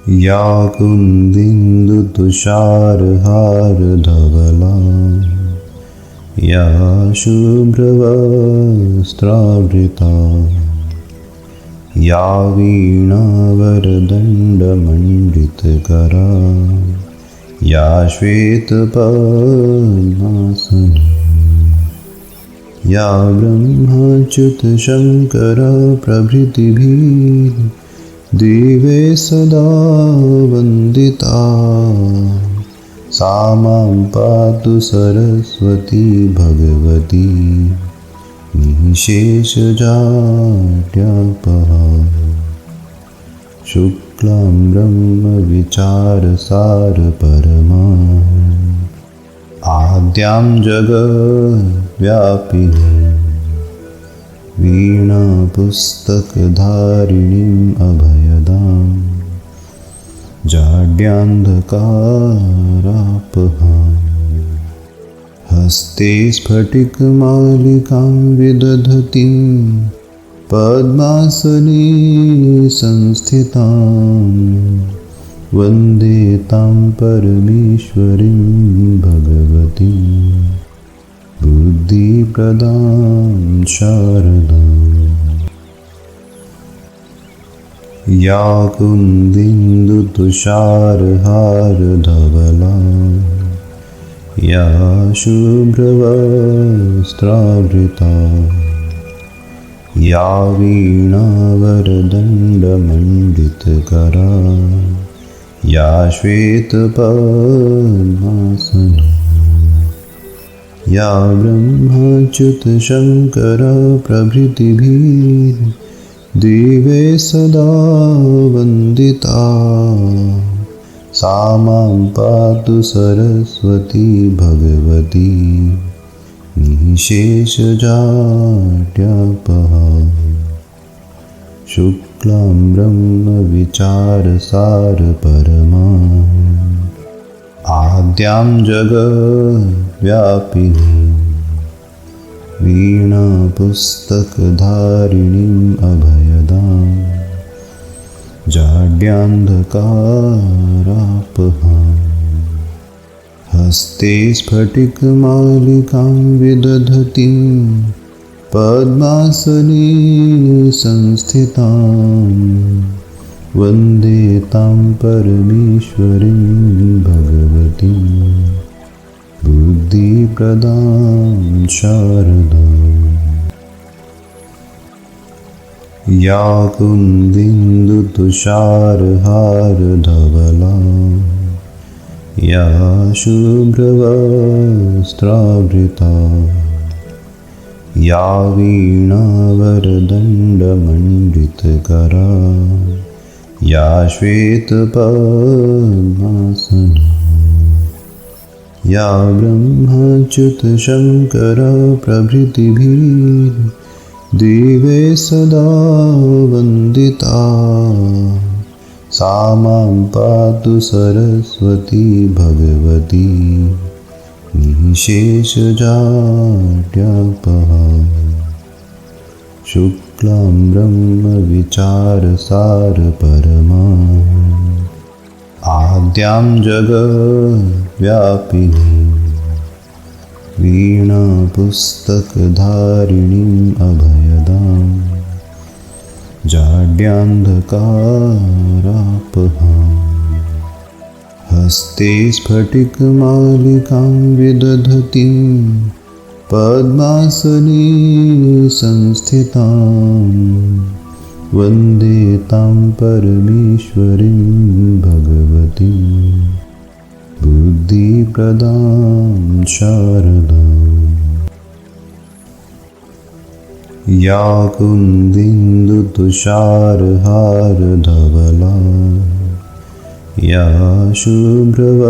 या कुन्दिन्दुतुषारहारधवला या शुभ्रवस्त्रावृता या वीणावरदण्डमण्डितकरा या श्वेतपद्मासना या ब्रह्माच्युतशङ्करप्रभृतिभिः दिवे सदा वन्दिता सा मां पातु सरस्वती भगवती निःशेषजाड्यापहा शुक्लां ब्रह्मविचारसारपरमा आद्यां जगद्व्यापिनीं वीणापुस्तकधारिणीम् अभयदां जाड्यान्धकारापहां हस्ते स्फटिकमालिकां विदधतीं पद्मासने संस्थितां वन्दे तां परमेश्वरीं भगवतीं बुद्धिप्रदां शारदाम् या कुन्दिन्दुतुषारहारधवला या शुभ्रवस्त्रावृता या वीणावरदण्डमण्डितकरा या श्वेतपद्मासना या ब्रह्माच्युतशङ्करप्रभृतिभिः दिवे सदा वन्दिता सा मां पातु सरस्वती भगवती निःशेषजाड्यापहा शुक्लां ब्रह्मविचारसारपरमा आद्यां जगद्व्यापिनीं वीणापुस्तकधारिणीम् अभयदां जाड्यान्धकारापहां हस्ते स्फटिकमालिकां विदधतीं पद्मासने संस्थितां वन्दे तां परमेश्वरीं भगवतीं बुद्धिप्रदां शारदाम् या कुन्दिन्दुतुषारहारधवला या शुभ्रवस्त्रावृता या वीणावरदण्डमण्डितकरा या श्वेतपद्मासना या ब्रह्माच्युतशङ्करप्रभृतिभिः दिवे सदा वन्दिता सा मां पातु सरस्वती भगवती निःशेषजाड्यापहा शुक्लां ब्रह्मविचारसारपरमा आद्यां जगद्व्यापिनीं वीणापुस्तकधारिणीम् अभयदां जाड्यान्धकारापहां हस्ते स्फटिकमालिकां विदधतीं पद्मासने संस्थितां वन्दे तां परमेश्वरीं भगवतीं बुद्धिप्रदां शारदाम् या कुन्दिन्दुतुषारहारधवला या शुभ्रवस्त्रावृता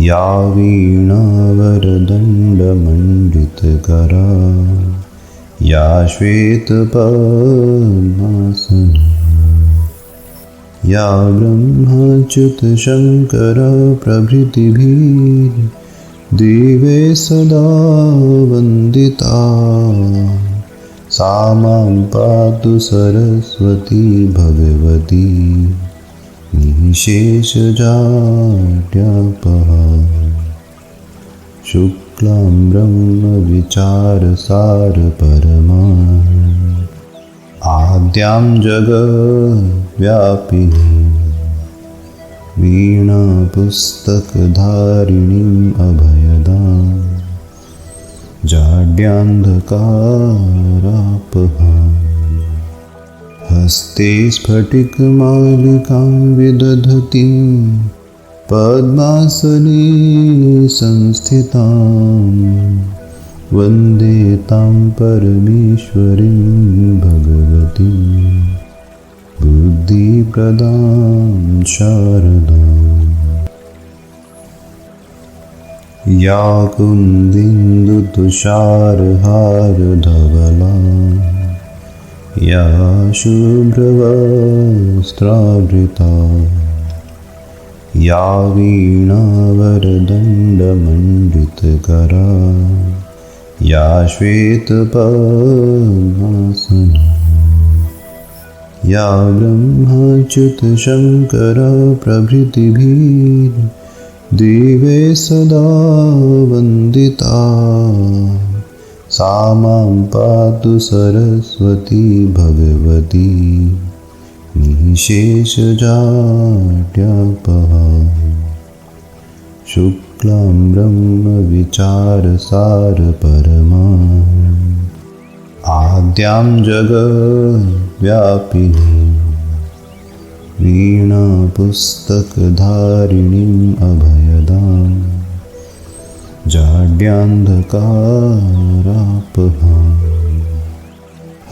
या वीणावरदण्डमण्डितकरा या श्वेतपद्मासना या ब्रह्माच्युतशङ्करप्रभृतिभिः दिवे सदा वन्दिता सा मां पातु सरस्वती भगवती निःशेषजाड्यापहा शुक्लां ब्रह्मविचारसारपरमा आद्यां जगद्व्यापिनीं वीणापुस्तकधारिणीम् अभयदां जाड्यान्धकारापहां हस्ते स्फटिकमालिकां विदधतीं पद्मासने संस्थितां वन्दे तां परमेश्वरीं भगवतीं बुद्धिप्रदां शारदाम् या कुन्दिन्दुतुषारहारधवला या शुभ्रवस्त्रावृता या वीणावरदण्डमण्डितकरा या श्वेतपद्मासना या ब्रह्माच्युतशङ्करप्रभृतिभिः दिवे सदा वन्दिता सा मां पातु सरस्वती भगवती निःशेषजाड्यापहा शुक्लां ब्रह्मविचारसारपरमा आद्यां जगद्व्यापिनीं वीणापुस्तकधारिणीम् अभयदां जाड्यान्धकारापहां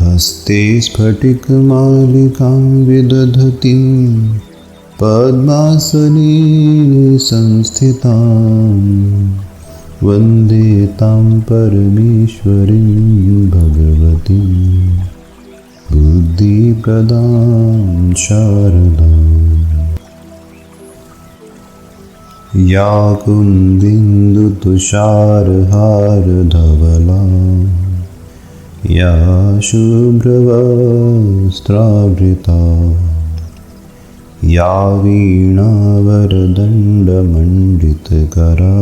हस्ते स्फटिकमालिकां विदधतीं पद्मासने संस्थितां वन्दे तां परमेश्वरीं भगवतीं बुद्धिप्रदां शारदाम् या कुन्दिन्दुतुषारहारधवला या शुभ्रवस्त्रावृता या वीणावरदण्डमण्डितकरा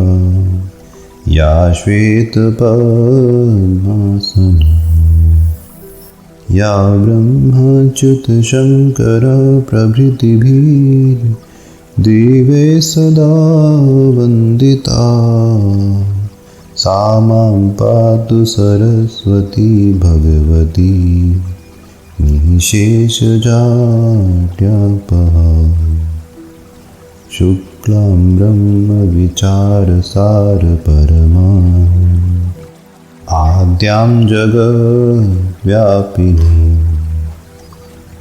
या श्वेतपद्मासना या ब्रह्माच्युतशङ्करप्रभृतिभिः दिवे सदा वन्दिता सा मां पातु सरस्वती भगवती निःशेषजाड्यापहा शुक्लां ब्रह्मविचारसारपरमा आद्यां जगद्व्यापिनीं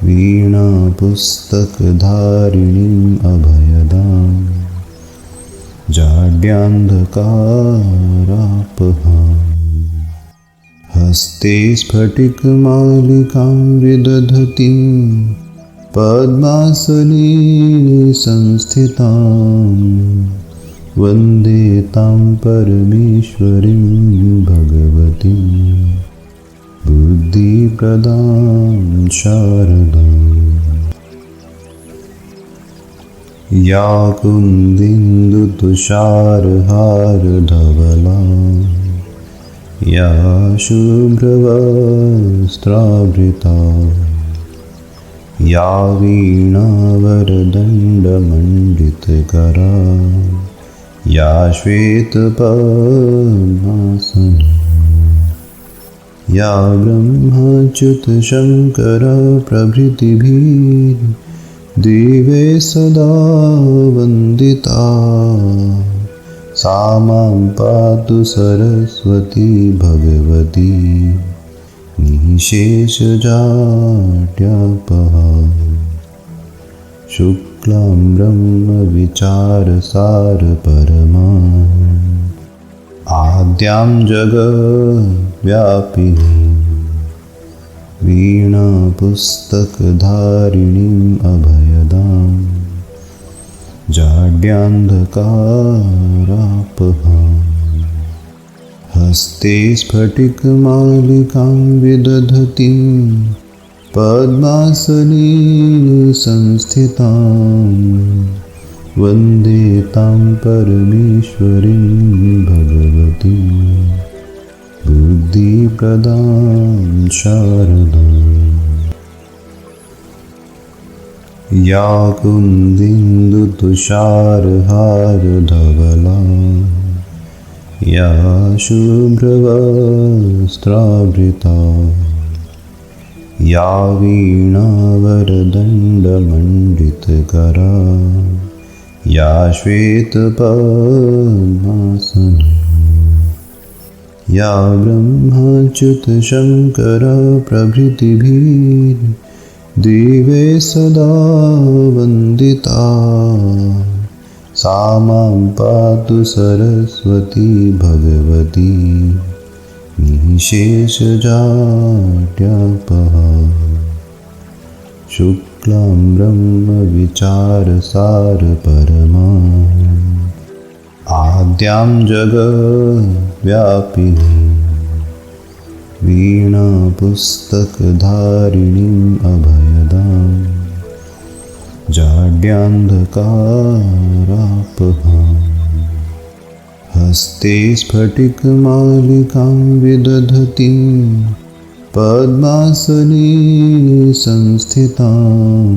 वीणापुस्तकधारिणीम् अभयदां जाड्यान्धकारापहां हस्ते स्फटिकमालिकां विदधतीं पद्मासने संस्थितां वन्दे तां परमेश्वरीं भगवतीं बुद्धिप्रदां शारदाम् या कुन्दिन्दुतुषारहारधवला या शुभ्रवस्त्रावृता या वीणावरदण्डमण्डितकरा या श्वेतपद्मासना या ब्रह्माच्युतशङ्करप्रभृतिभिः दिवे सदा वन्दिता सा मां पातु सरस्वती भगवती निःशेषजाड्यापहा शुक्लां ब्रह्मविचारसारपरमा आद्यां जगद्व्यापिनीं वीणापुस्तकधारिणीम् अभयदां जाड्यान्धकारापहां हस्ते स्फटिकमालिकां विदधतीं पद्मासने संस्थितां वन्दे तां परमेश्वरीं भगवतीं बुद्धिप्रदां शारदाम्। या कुन्दिन्दुतुषारहारधवला या शुभ्रवस्त्रावृता या वीणावरदण्डमण्डितकरा या श्वेतपद्मासना या ब्रह्माच्युतशङ्करप्रभृतिभिः दिवे सदा वन्दिता सा मां पातु सरस्वती भगवती निःशेषजाड्यापहा। शुक्लां ब्रह्मविचारसारपरमां आद्यां जगद्व्यापिनीं वीणापुस्तकधारिणीम् अभयदां जाड्यान्धकारापहाम्। हस्ते स्फटिकमालिकां विदधतीं पद्मासने संस्थितां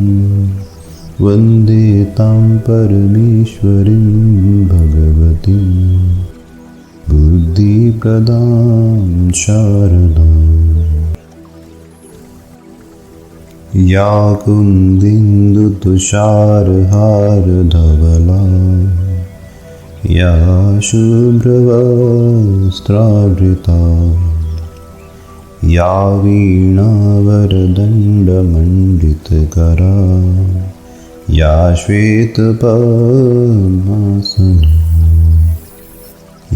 वन्दे तां परमेश्वरीं भगवतीं बुद्धिप्रदां शारदाम्। या कुन्दिन्दुतुषारहारधवला या शुभ्रवस्त्रावृता या वीणावरदण्डमण्डितकरा या श्वेतपद्मासना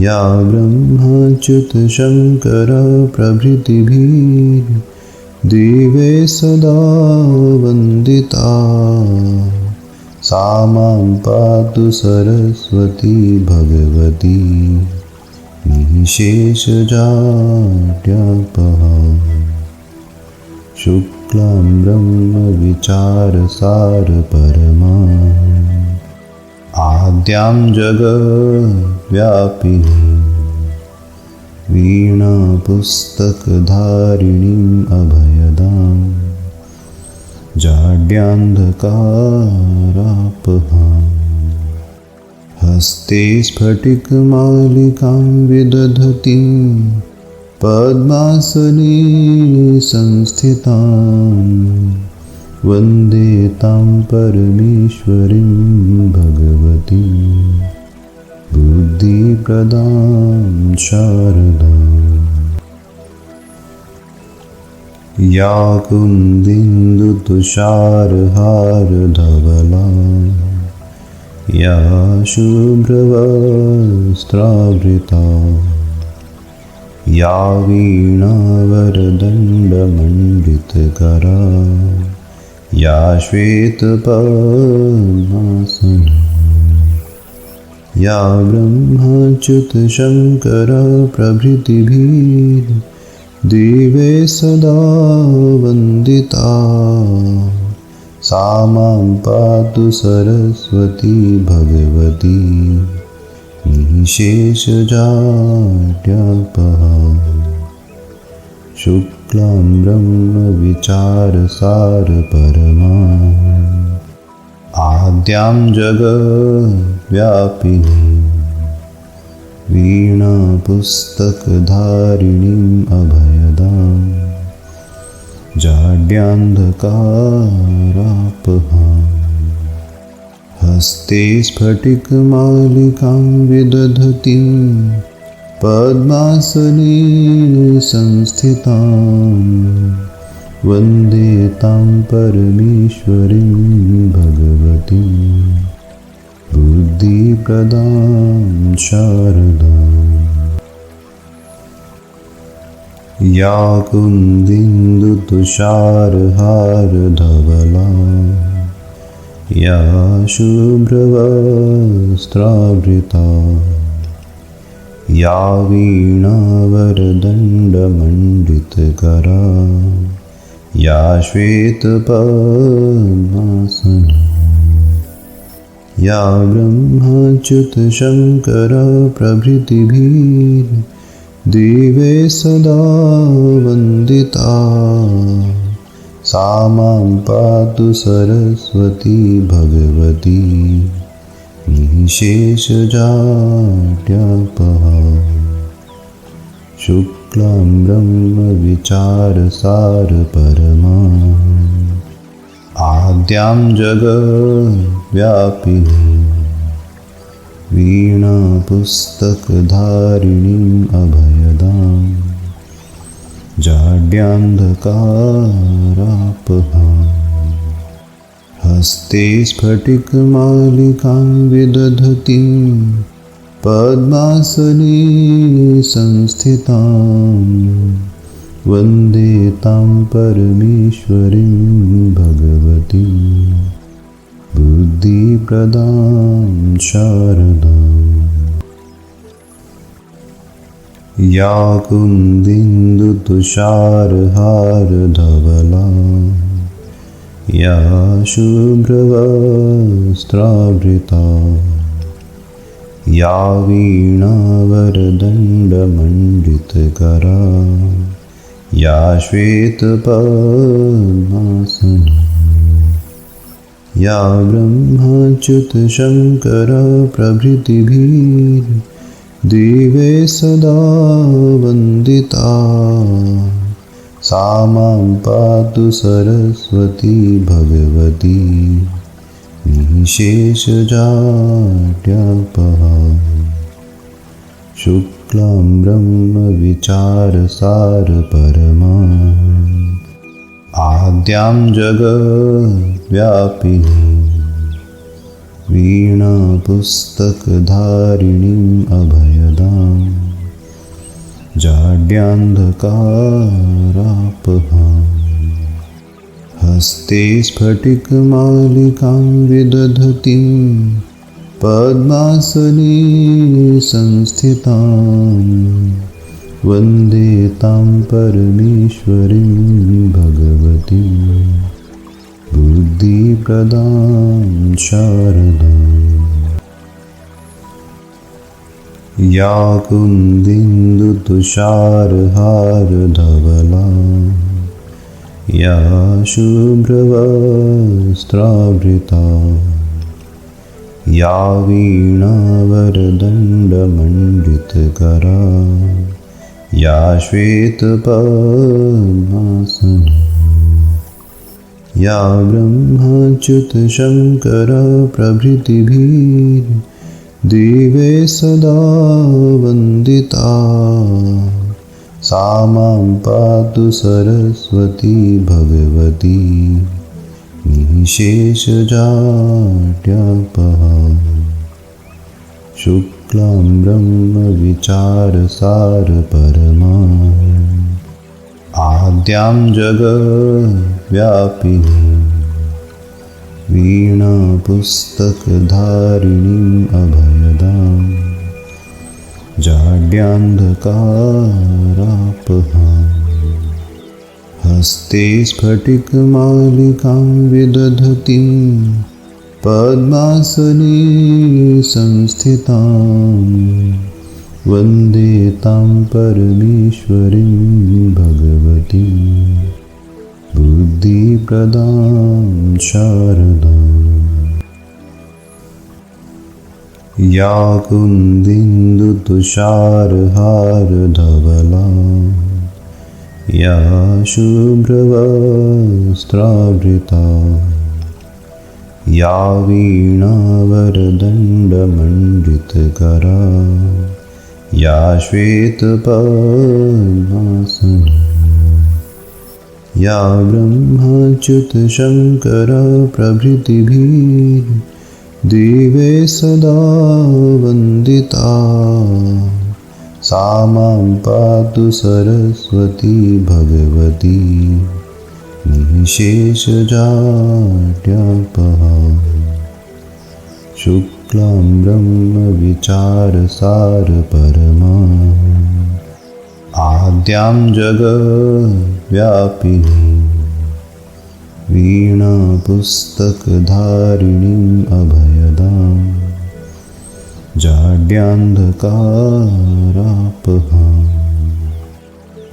या ब्रह्माच्युतशङ्करप्रभृतिभिः दिवे सदा वन्दिता सा मां पातु सरस्वती भगवती निःशेषजाड्यापहा। शुक्लां ब्रह्मविचारसारपरमां आद्यां जगद्व्यापिनीं वीणापुस्तकधारिणीम् अभयदां जाड्यान्धकारापहाम्। हस्ते स्फटिकमालिकां विदधतीं पद्मासने संस्थितां वन्दे तां परमेश्वरीं भगवतीं बुद्धिप्रदां शारदाम्। या कुन्दिन्दुतुषारहारधवला या शुभ्रवस्त्रावृता या वीणावरदण्डमण्डितकरा या श्वेतपद्मासना या ब्रह्माच्युतशङ्करप्रभृतिभिः दिवे सदा वन्दिता सा मां पातु सरस्वती भगवती निःशेषजाड्यापहा। शुक्लां ब्रह्मविचारसारपरमां आद्यां जगद्व्यापिनीं वीणापुस्तकधारिणीम् अभयदां जाड्यान्धकारापहाम्। हस्ते स्फटिकमालिकां विदधतीं पद्मासने संस्थितां वन्दे तां परमेश्वरीं भगवतीं बुद्धिप्रदां शारदाम्। या कुन्दिन्दुतुषारहारधवला या शुभ्रवस्त्रावृता या वीणावरदण्डमण्डितकरा या श्वेतपद्मासना या ब्रह्माच्युतशङ्करप्रभृतिभिर्दिव्ये सदा वन्दिता सा मां पातु सरस्वती भगवती निःशेषजाड्यापहा शुक्लां ब्रह्मविचारसारपरमा आद्यां जगद्व्यापिनीं वीणापुस्तकधारिणीम् अभयदां जाड्यान्धकारापहां हस्ते स्फटिकमालिकां विदधतीं पद्मासने संस्थितां वन्दे तां परमेश्वरीं भगवतीं बुद्धिप्रदां शारदाम् या कुन्दिन्दुतुषारहारधवला या शुभ्रवस्त्रावृता या वीणावरदण्डमण्डितकरा या श्वेतपद्मासना या ब्रह्माच्युतशङ्करप्रभृतिभिर्दिव्ये सदा वन्दिता सा मां पातु सरस्वती भगवती निःशेषजाड्यापहा शुक्लां ब्रह्मविचारसारपरमा आद्यां जगद्व्यापिनीं वीणापुस्तकधारिणीम् अभयदां जाड्यान्धकारापहां हस्ते स्फटिकमालिकां विदधतीं पद्मासने संस्थितां वन्दे तां परमेश्वरीं भगवतीं बुद्धिप्रदां शारदाम् या कुन्दिन्दुतुषारहारधवला या शुभ्रवस्त्रावृता या वीणावरदण्डमण्डितकरा या श्वेतपद्मासना या ब्रह्माच्युतशङ्करप्रभृतिभिर्दिव्ये सदा वन्दिता सा मां पातु सरस्वती भगवती निःशेषजाड्यापहा शुक्लां ब्रह्मविचारसारपरमा आद्यां जगद्व्यापिनीं वीणापुस्तकधारिणीम् अभयदां जाड्यान्धकारापहां हस्ते स्फटिकमालिकां विदधतीं पद्मासने संस्थितां वन्दे तां परमेश्वरीं भगवतीं बुद्धिप्रदां शारदाम् या कुन्दिन्दुतुषारहारधवला या शुभ्रवस्त्रावृता या वीणावरदण्डमण्डितकरा या श्वेतपद्मासना या ब्रह्माच्युतशङ्करप्रभृतिभिर्दिव्ये सदा वन्दिता सा मां पातु सरस्वती भगवती निःशेषजाड्यापहा शुक्लां शुक्लां ब्रह्मविचारसारपरमाम् आद्यां जगद्व्यापिनीं वीणापुस्तकधारिणीम् अभयदाम् जाड्यान्धकारापहाम्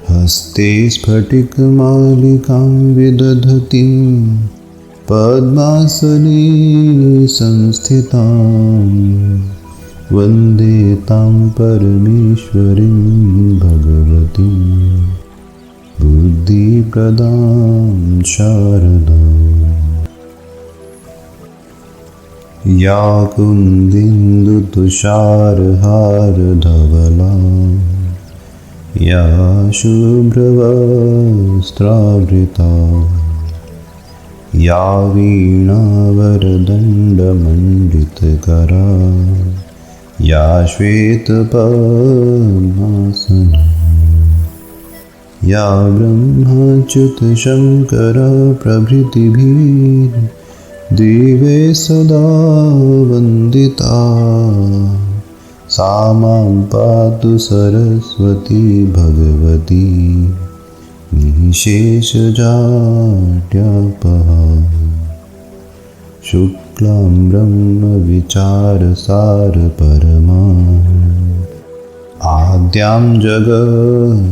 हस्ते स्फटिकमालिकां विदधतीं पद्मासने संस्थितां वन्दे तां परमेश्वरीं भगवतीं बुद्धिप्रदां शारदाम् या कुन्दिन्दुतुषारहारधवला या शुभ्रवस्त्रावृता या वीणावरदण्डमण्डितकरा या श्वेतपद्मासना या ब्रह्माच्युतशङ्करप्रभृतिभिर्दिवे सदा वन्दिता सा मां पातु सरस्वती भगवती निःशेषजाड्यापहा शुक्लां ब्रह्मविचारसारपरमाम् आद्यां जगद्व्यापिनीं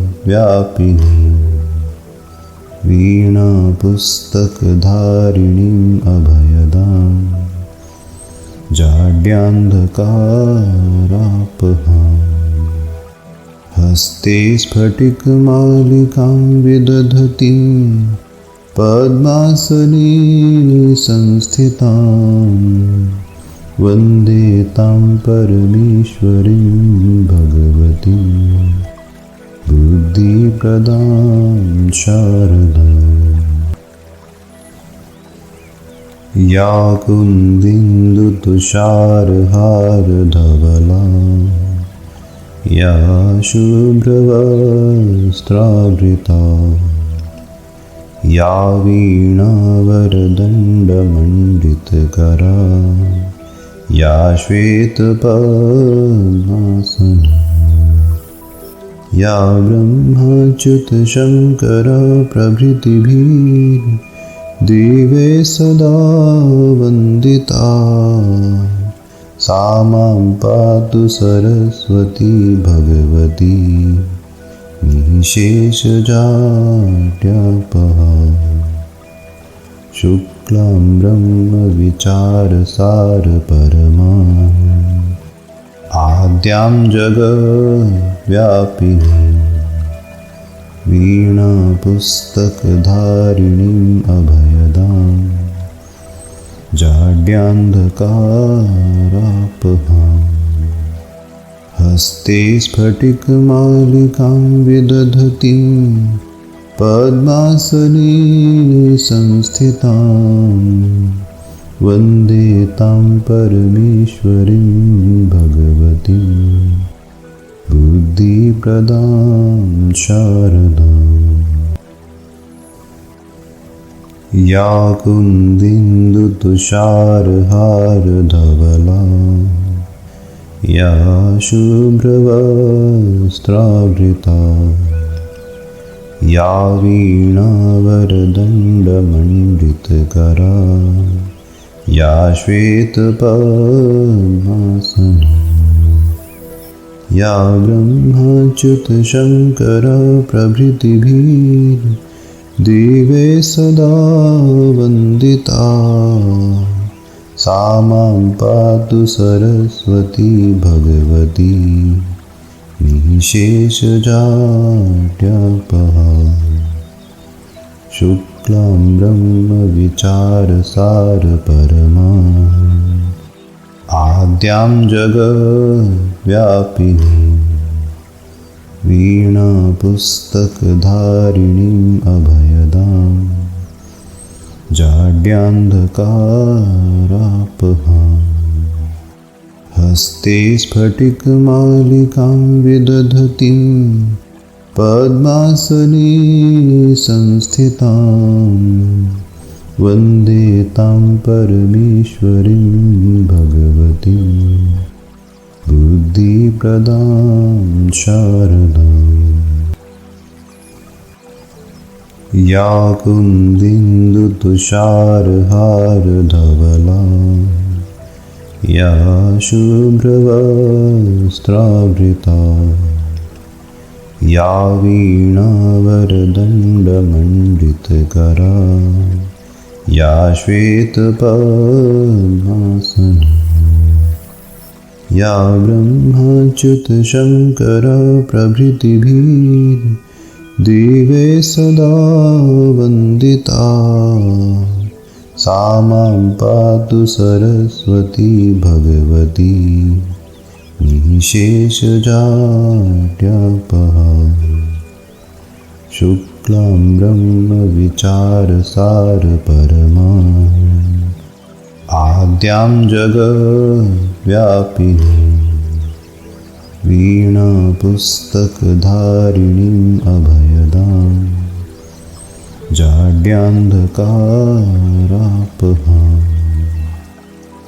वीणापुस्तकधारिणीम् अभयदाम् जाड्यान्धकारापहाम् हस्ते स्फटिकमालिकां विदधतीं पद्मासने संस्थितां वन्दे तां परमेश्वरीं भगवतीं बुद्धिप्रदां शारदाम् या कुन्दिन्दुतुषारहारधवला या शुभ्रवस्त्रावृता या वीणावरदण्डमण्डितकरा या श्वेतपद्मासना या ब्रह्माच्युतशङ्करप्रभृतिभिर्दिवे सदा वन्दिता सा मां पातु सरस्वती भगवती निःशेषजाड्यापहा शुक्लां ब्रह्मविचारसारपरमाम् आद्यां जगद्व्यापिनीं वीणापुस्तकधारिणीम् अभयदाम् जाड्यान्धकारापहाम् हस्ते स्फटिकमालिकां विदधतीं पद्मासने संस्थितां वन्दे तां परमेश्वरीं भगवतीं बुद्धिप्रदां शारदाम् या कुन्दिन्दुतुषारहारधवला या शुभ्रवस्त्रावृता या वीणावरदण्डमण्डितकरा या श्वेतपद्मासना या ब्रह्माच्युतशङ्करप्रभृतिभिर्दिवे सदा वन्दिता सा मां पातु सरस्वती भगवती निःशेषजाड्यापहा शुक्लां ब्रह्मविचारसारपरमाम् आद्यां जगद्व्यापिनीं वीणापुस्तकधारिणीम् अभयदाम् जाड्यान्धकारापहाम् हस्ते स्फटिकमालिकां विदधतीं पद्मासने संस्थितां वन्दे तां परमेश्वरीं भगवतीं बुद्धिप्रदां शारदाम्। या कुन्दिन्दुतुषारहारधवला या शुभ्रवस्त्रावृता या वीणावरदण्डमण्डितकरा या श्वेतपद्मासना या ब्रह्माच्युतशङ्करप्रभृतिभिर्दिवे सदा वन्दिता सा मां पातु सरस्वती भगवती निःशेषजाड्यापहा। शुक्लां ब्रह्मविचारसारपरमां आद्यां जगद्व्यापिनीं वीणापुस्तकधारिणीम् अभयदां जाड्यान्धकारापहाम्।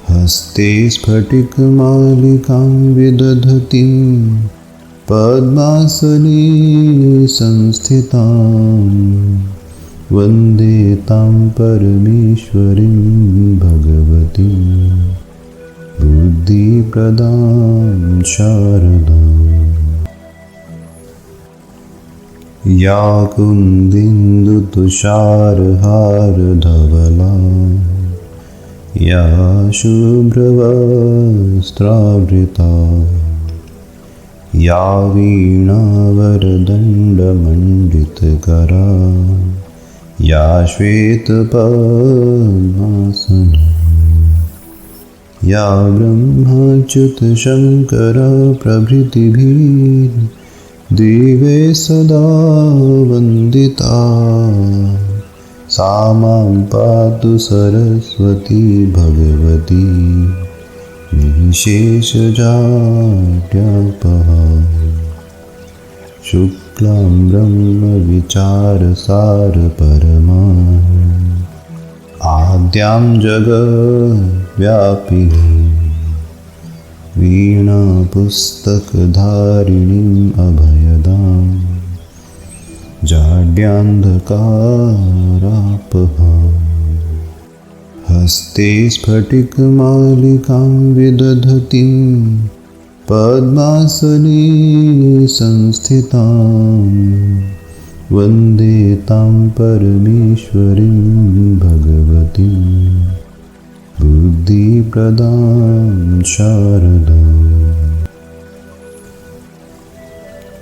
हस्ते स्फटिकमालिकां विदधतीं पद्मासने संस्थितां वन्दे तां परमेश्वरीं भगवतीं बुद्धिप्रदां शारदाम्। या कुन्दिन्दुतुषारहारधवला या शुभ्रवस्त्रावृता या वीणावरदण्डमण्डितकरा या श्वेतपद्मासना या ब्रह्माच्युतशङ्करप्रभृतिभिर्दिवे सदा वन्दिता सा मां पातु सरस्वती भगवती निःशेषजाड्यापहा। शुक्लां ब्रह्मविचारसारपरमां आद्यां जगद्व्यापिनीं वीणापुस्तकधारिणीम् अभयदां जाड्यान्धकारापहाम्। हस्ते स्फटिकमालिकां विदधतीं पद्मासने संस्थितां वन्दे तां परमेश्वरीं भगवतीं बुद्धिप्रदां शारदाम्।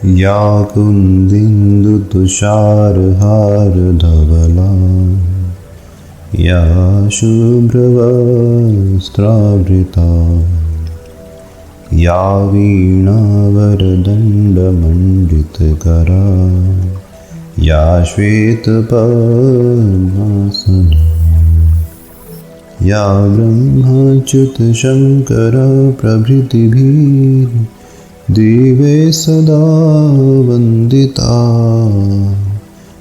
या कुन्दिन्दुतुषारहारधवला या शुभ्रवस्त्रावृता या वीणावरदण्डमण्डितकरा या श्वेतपद्मासना या ब्रह्माच्युतशङ्करप्रभृतिभिर्दिवे सदा वन्दिता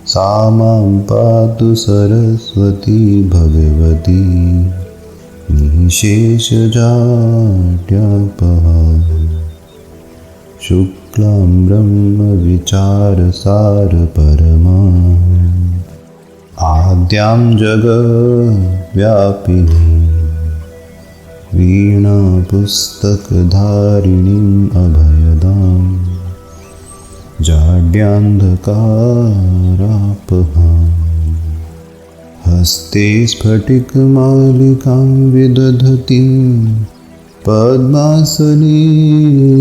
सा मां पातु सरस्वती भगवती निःशेषजाड्यापहा। शुक्लां ब्रह्मविचारसारपरमां आद्यां जगद्व्यापिनीं वीणापुस्तकधारिणीम् अभयदां जाड्यान्धकारापहाम्। हस्ते स्फटिकमालिकां विदधतीं पद्मासने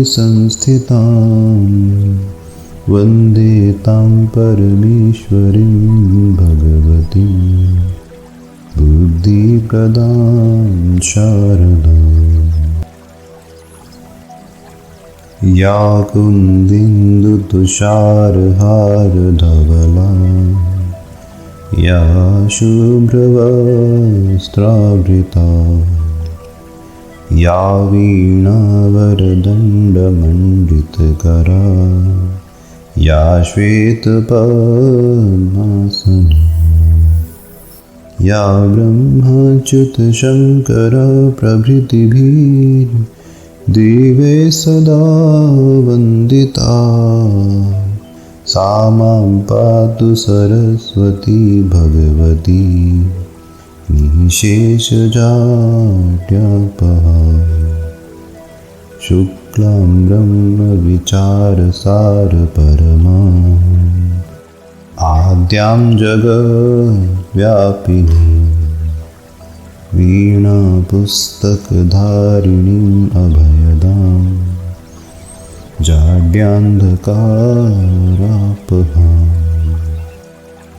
संस्थितां वन्दे तां परमेश्वरीं भगवतीं बुद्धिप्रदां शारदाम्। या कुन्दिन्दुतुषारहारधवला या शुभ्रवस्त्रावृता या वीणावरदण्डमण्डितकरा या श्वेतपद्मासना या ब्रह्माच्युतशङ्करप्रभृतिभिः दिवे सदा वन्दिता सा मां पातु सरस्वती भगवती निःशेषजाड्यापहा शुक्लां ब्रह्मविचारसारपरमाम् आद्यां जगद्व्यापिनीं वीणापुस्तकधारिणीम् अभयदां जाड्यान्धकारापहाम्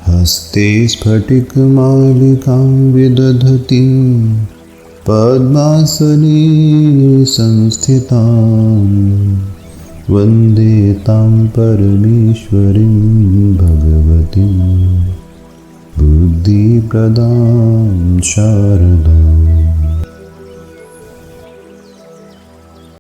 हस्ते स्फटिकमालिकां विदधतीं पद्मासने संस्थितां वन्दे तां परमेश्वरीं भगवतीं बुद्धिप्रदां शारदाम्